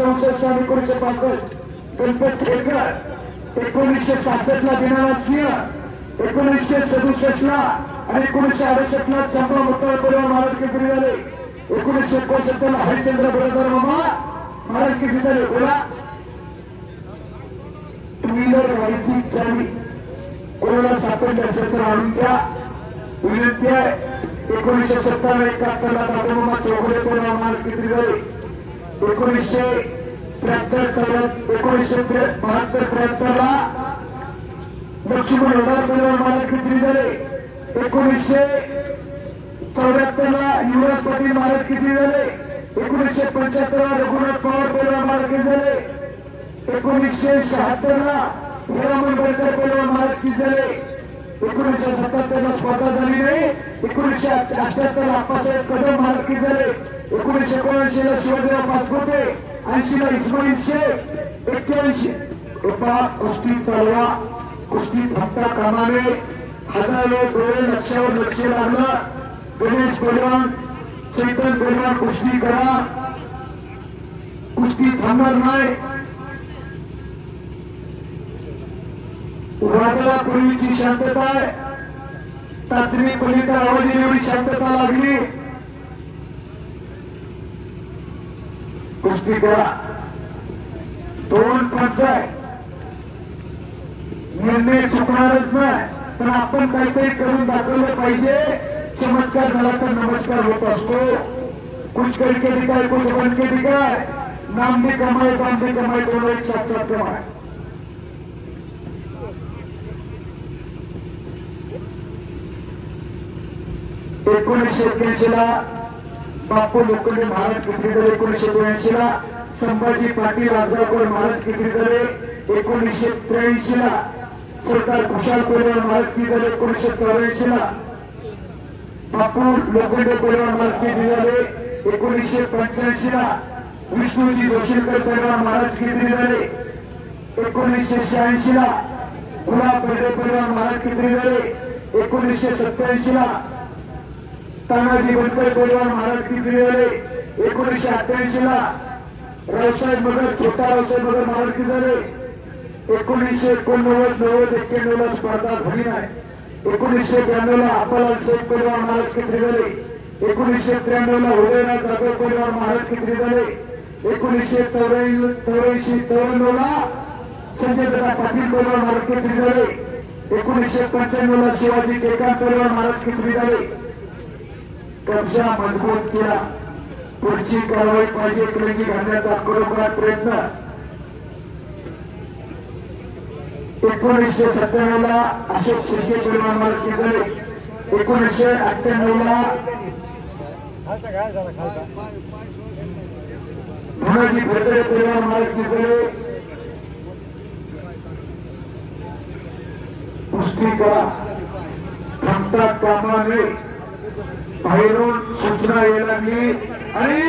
1964 आणि 1965 गणपत खेडकर, 1966 ला दिनानाथ सिंह, 1967 ला आणि 1968 ला चंपा मुक्ताळ परिवार महाराज केसरी झाले, 1969 ला हरिश्चंद्र बरोबर मामा महाराज केसरी झाले. बोला टू व्हीलर गाडीची चावी कोणाला सापडली असेल तर आणून द्या. विनंती आहे. 1970-71 ला दादोबा चौगुले परिवार महाराज केसरी झाले, 1973 ला लक्ष्मण होणार परिवार महाराज केसरी झाले, 1974 ला युवराज पाटील महाराज केसरी झाले, 1975 ला रघुनाथ पवार परिवार महाराज केसरी झाले, 1976 ला हिरामन बेळकर परिवार महाराज केसरी झाले, 1977 ला स्पर्धा झाली नाही, 1978 ला आप्पासाहेब कदम महाराज केसरी झाले, 1979 ला शिवाजीराव पाचपुते, 80 ला इस्माईल शेख, 81 कुस्ती चालवा, कुस्ती थांबता कामा नये. हजारो डोळे लक्षावर लक्ष लागलं. गणेश पैलवान, चैतन पैलवान कुस्ती करा, कुस्ती थांबणार नाही. वादळा पूर्वीची शांतता आहे. तातडी पलीकडे आवाजी एवढी शांतता लागली. कुस्ती करा. 2 पंच आहे. निर्णय चुकणारच नाही, पण आपण काहीतरी करून दाखवलं पाहिजे. चमत्कार झाला तर नमस्कार होत असतो. कुछ करके दिखाय, कुछ बन के दिखाय. नाम भी कमाए, काम भी कमाए, दोनों एक साथ साथ कमाए. एकोणीसशे ला बापू लोखंडे महाराज केसरी झाले, 1982 ला संभाजी पाटील आजरावकर महाराज केसरी झाले, 1983 ला सरदार खुशाल परिवार महाराज केसरी झाले, 1984 ला बापू लोखंडे परिवार महाराज केसरी झाले, 1985 ला विष्णूजी जोशीकर परिवार महाराज केसरी झाले, 1986 ला गुलाब पेढे परिवार महाराज केसरी झाले, 1987 ला तानाजी बनकर परिवार महाराज केसरी झाले, 1988 ला रावसाहेब मगर, छोटा रावसाहेब मगर महाराज केसरी झाले, 1989-91 ला स्पर्धा झाली नाही, 1992 ला अप्पालाल शेख परिवार महाराज केसरी झाले, 1993 ला उदयनाथ जाधव परिवार महाराज केसरी झाले, 1994 ला संजय दादा पाटील परिवार महाराज केसरी झाले, 1995 ला शिवाजी केकांत परिवार महाराज केसरी झाले. कब्जा मजबूत केला. पुढची कारवाई पाहिजे केली घालण्याचा खरोखर प्रयत्न. 1997 ला अशोक शिर्के परिवार महाराज केसरी झाले, 1998 ला धनाजी भरतरे परिवार महाराज केसरी झाले. कुस्ती करा, थांबता कामा नये. बाहेरून सूचना यायला लागली आणि